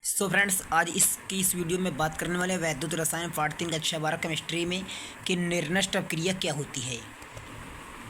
Friends, आज इस video में बात करने वाले वैद्युत रसायन पार्ट 3 कक्षा 12 केमिस्ट्री में कि निर्नष्ट अपक्रिया क्या होती है।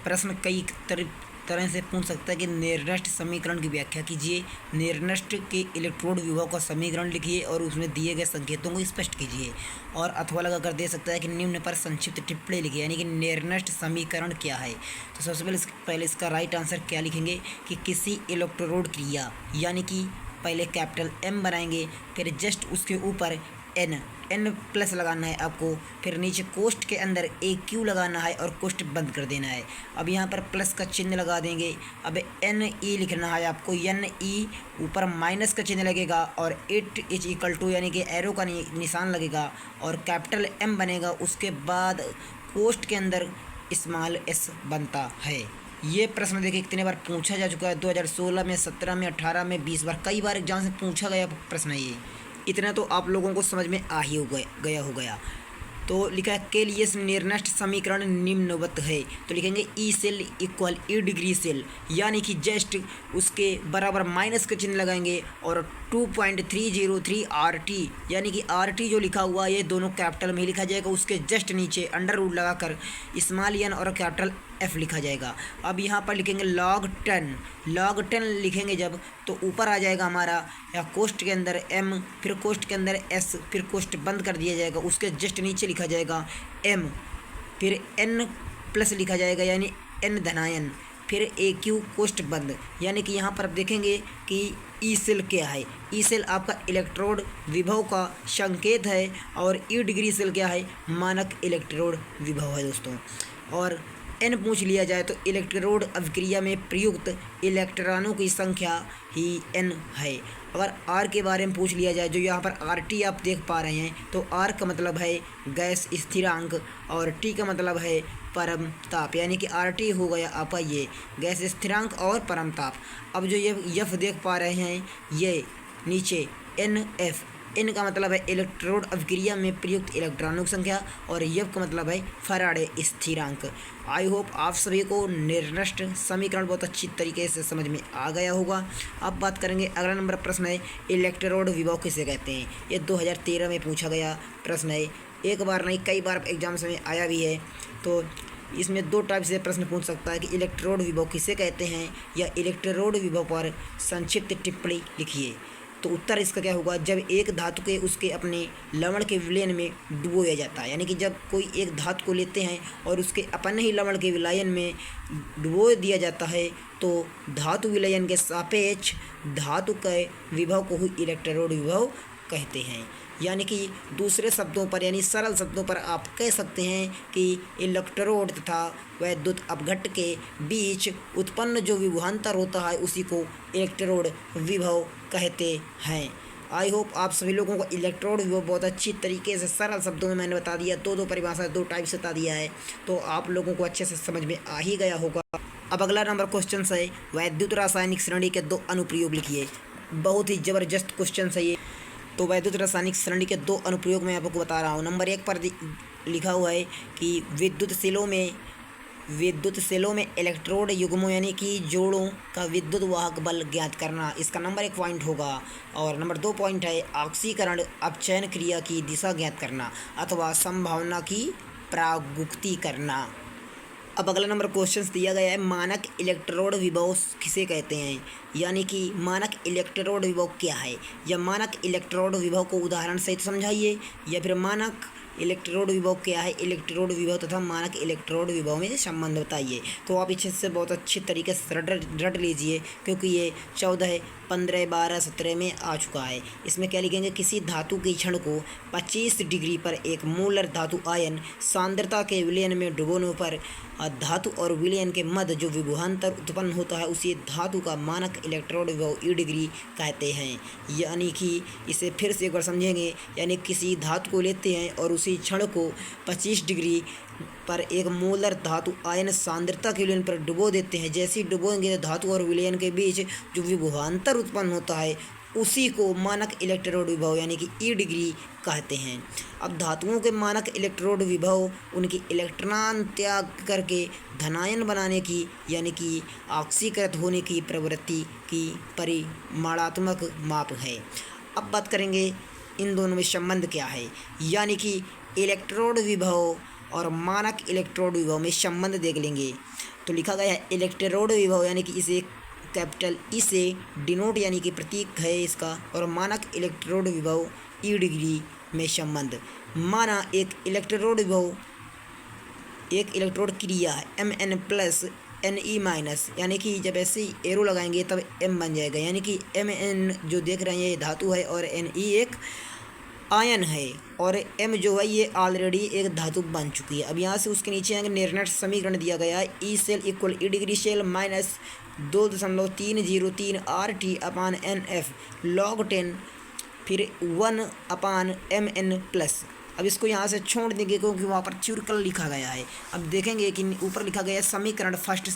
प्रश्न कई तरह से पूछ सकता है कि निर्नष्ट समीकरण की व्याख्या कीजिए, निर्नष्ट के इलेक्ट्रोड विभव का समीकरण लिखिए और उसमें दिए गए संकेतों को स्पष्ट कीजिए। और अथवा लगाकर दे सकता है कि निम्न पर संक्षिप्त टिप्पणी लिखिए, यानी कि निर्नष्ट समीकरण क्या है। तो सबसे पहले इसका राइट आंसर क्या लिखेंगे कि किसी इलेक्ट्रोड क्रिया, यानी कि पहले कैपिटल एम बनाएंगे, फिर जस्ट उसके ऊपर एन प्लस लगाना है आपको, फिर नीचे कोष्ठ के अंदर ए क्यू लगाना है और कोष्ठ बंद कर देना है। अब यहाँ पर प्लस का चिन्ह लगा देंगे। अब एन ई लिखना है आपको, एन ई ऊपर माइनस का चिन्ह लगेगा और इट इज इक्वल टू यानी कि एरो का निशान लगेगा और कैपिटल एम बनेगा। उसके बाद कोष्ठ के अंदर स्मॉल एस बनता है। ये प्रश्न देखिए कितने बार पूछा जा चुका है, 2016 में, 17 में, 18 में, 20 बार, कई बार एग्जाम से पूछा गया प्रश्न है ये। इतना तो आप लोगों को समझ में आ ही गया। तो लिखा है के लिए निर्नष्ट समीकरण निम्नवत है। तो लिखेंगे ई सेल इक्वल ई डिग्री सेल, यानी कि जस्ट उसके बराबर माइनस का चिन्ह लगाएंगे और 2.303 RT, यानी कि RT जो लिखा हुआ है ये दोनों कैपिटल में ही लिखा जाएगा। उसके जस्ट नीचे अंडर रूट लगाकर स्मॉल एन और कैपिटल एफ लिखा जाएगा। अब यहाँ पर लिखेंगे log 10 लिखेंगे जब, तो ऊपर आ जाएगा हमारा या कोष्ठ के अंदर m, फिर कोष्ठ के अंदर s, फिर कोष्ठ बंद कर दिया जाएगा। उसके जस्ट नीचे लिखा जाएगा m, फिर n प्लस लिखा जाएगा यानी n धनायन, फिर ए क्यू कोष्ठ बंद। यानी कि यहाँ पर आप देखेंगे कि ई सेल क्या है। ई सेल आपका इलेक्ट्रोड विभव का संकेत है और ई डिग्री सेल क्या है, मानक इलेक्ट्रोड विभव है दोस्तों। और एन पूछ लिया जाए तो इलेक्ट्रोड अभिक्रिया में प्रयुक्त इलेक्ट्रॉनों की संख्या ही एन है। अगर आर के बारे में पूछ लिया जाए, जो यहाँ पर आर टी आप देख पा रहे हैं, तो आर का मतलब है गैस स्थिरांक और टी का मतलब है परम ताप, यानी कि आर टी हो गया आपका ये गैस स्थिरांक और परम ताप। अब जो ये यफ देख पा रहे हैं, ये नीचे एन एफ, इन का मतलब है इलेक्ट्रोड अभिक्रिया में प्रयुक्त इलेक्ट्रॉनों की संख्या और यफ का मतलब है फैराडे स्थिरांक। आई होप आप सभी को निर्नष्ट समीकरण बहुत अच्छी तरीके से समझ में आ गया होगा। अब बात करेंगे, अगला नंबर प्रश्न है इलेक्ट्रोड विभव किसे कहते हैं। ये 2013 में पूछा गया प्रश्न है, एक बार नहीं कई बार एग्जाम्स में आया भी है। तो इसमें दो टाइप से प्रश्न पूछ सकता है कि इलेक्ट्रोड विभव किसे कहते हैं या इलेक्ट्रोड विभव पर संक्षिप्त टिप्पणी लिखिए। तो उत्तर इसका क्या होगा, जब एक धातु के उसके अपने लवण के विलयन में डुबोया जाता है, यानी कि जब कोई एक धातु को लेते हैं और उसके अपने ही लवण के विलयन में डुबो दिया जाता है, तो धातु विलयन के सापेक्ष धातु के विभव को ही इलेक्ट्रोड विभव कहते हैं। यानी कि दूसरे शब्दों पर, यानी सरल शब्दों पर आप कह सकते हैं कि इलेक्ट्रोड तथा वैद्युत अपघट्ट के बीच उत्पन्न जो विभवांतर होता है उसी को इलेक्ट्रोड विभव कहते हैं। आई होप आप सभी लोगों को इलेक्ट्रोड विभव बहुत अच्छी तरीके से सरल शब्दों में मैंने बता दिया, दो परिभाषा दो टाइप से बता दिया है, तो आप लोगों को अच्छे से समझ में आ ही गया होगा। अब अगला नंबर क्वेश्चन है वैद्युत रासायनिक श्रेणी के दो अनुप्रयोग लिखिए। बहुत ही ज़बरदस्त क्वेश्चन है ये। तो वैद्युत रासायनिक श्रेणी के दो अनुप्रयोग मैं आपको बता रहा हूँ। नंबर 1 पर लिखा हुआ है कि विद्युत सेलों में इलेक्ट्रोड युग्मों यानी कि जोड़ों का विद्युत वाहक बल ज्ञात करना, इसका नंबर 1 पॉइंट होगा। और नंबर 2 पॉइंट है ऑक्सीकरण अपचयन क्रिया की दिशा ज्ञात करना अथवा संभावना की प्रागुक्ति करना। अब अगला नंबर क्वेश्चन दिया गया है मानक इलेक्ट्रोड विभव किसे कहते हैं, यानी कि मानक इलेक्ट्रोड विभव क्या है या मानक इलेक्ट्रोड विभव को उदाहरण सहित समझाइए, या फिर मानक इलेक्ट्रोड विभव क्या है, इलेक्ट्रोड विभव तथा मानक इलेक्ट्रोड विभव में संबंध बताइए। तो आप इसे से बहुत अच्छी तरीके से रट लीजिए, क्योंकि ये 14, 15, 12, 17 में आ चुका है। इसमें क्या लिखेंगे, किसी धातु के क्षण को 25 डिग्री पर एक मोलर धातु आयन सांद्रता के विलयन में डुबोने पर धातु और विलयन के मध्य जो विभवांतर उत्पन्न होता है उसी धातु का मानक इलेक्ट्रोड विभव ई डिग्री कहते हैं। यानी कि इसे फिर से एक बार समझेंगे, यानी किसी धातु को लेते हैं और उसी क्षण को 25 डिग्री पर एक मोलर धातु आयन सांद्रता के विलयन पर डुबो देते हैं। जैसे ही डुबोएंगे तो धातु और विलयन के बीच जो विभवांतर उत्पन्न होता है उसी को मानक इलेक्ट्रोड विभव यानी कि ई डिग्री कहते हैं। अब धातुओं के मानक इलेक्ट्रोड विभव उनकी इलेक्ट्रॉन त्याग करके धनायन बनाने की यानी कि ऑक्सीकृत होने की प्रवृत्ति की परिमाणात्मक माप है। अब बात करेंगे इन दोनों में संबंध क्या है, यानी कि इलेक्ट्रोड विभव और मानक इलेक्ट्रोड विभव में संबंध देख लेंगे। तो लिखा गया है इलेक्ट्रोड विभव यानी कि इसे कैपिटल ई से डिनोट यानी कि प्रतीक है इसका, और मानक इलेक्ट्रोड विभव ई डिग्री में संबंध। माना एक इलेक्ट्रोड विभव एक इलेक्ट्रोड क्रिया है Mn प्लस Ne माइनस, यानी कि जब ऐसे ही एरो लगाएंगे तब M बन जाएगा, यानी कि Mn जो देख रहे हैं ये धातु है और Ne एक आयन है, और M जो है ये ऑलरेडी एक धातु बन चुकी है। अब यहाँ से उसके नीचे आएंगे निर्णय समीकरण दिया गया है ई सेल इक्वल ई डिग्री सेल माइनस 2.303 RT अपान NF log 10 फिर 1 अपान Mn प्लस। अब इसको यहाँ से छोड़ देंगे क्योंकि वहाँ पर च्युरिकल लिखा गया है। अब देखेंगे कि ऊपर लिखा गया है समीकरण फर्स्ट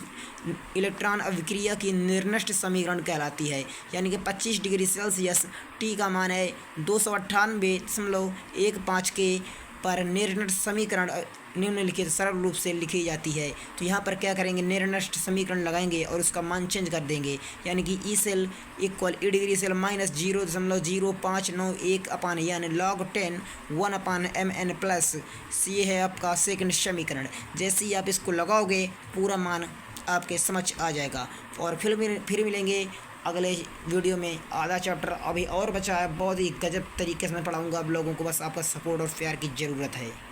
इलेक्ट्रॉन अभिक्रिया की निर्दिष्ट समीकरण कहलाती है, यानी कि 25 डिग्री सेल्सियस T का मान है 298.15 के पर निर्दिष्ट समीकरण निम्नलिखित सरल रूप से लिखी जाती है। तो यहाँ पर क्या करेंगे, निर्दिष्ट समीकरण लगाएंगे और उसका मान चेंज कर देंगे, यानी कि ई सेल इक्वल ई डिग्री सेल माइनस 0.0591 अपान यानी log 10 1 अपान Mn प्लस ये है आपका सेकंड समीकरण। जैसे ही आप इसको लगाओगे पूरा मान आपके समझ आ जाएगा। और फिर मिलेंगे अगले वीडियो में। आधा चैप्टर अभी और बचा है, बहुत ही गजब तरीके से मैं पढ़ाऊँगा आप लोगों को, बस आपका सपोर्ट और प्यार की ज़रूरत है।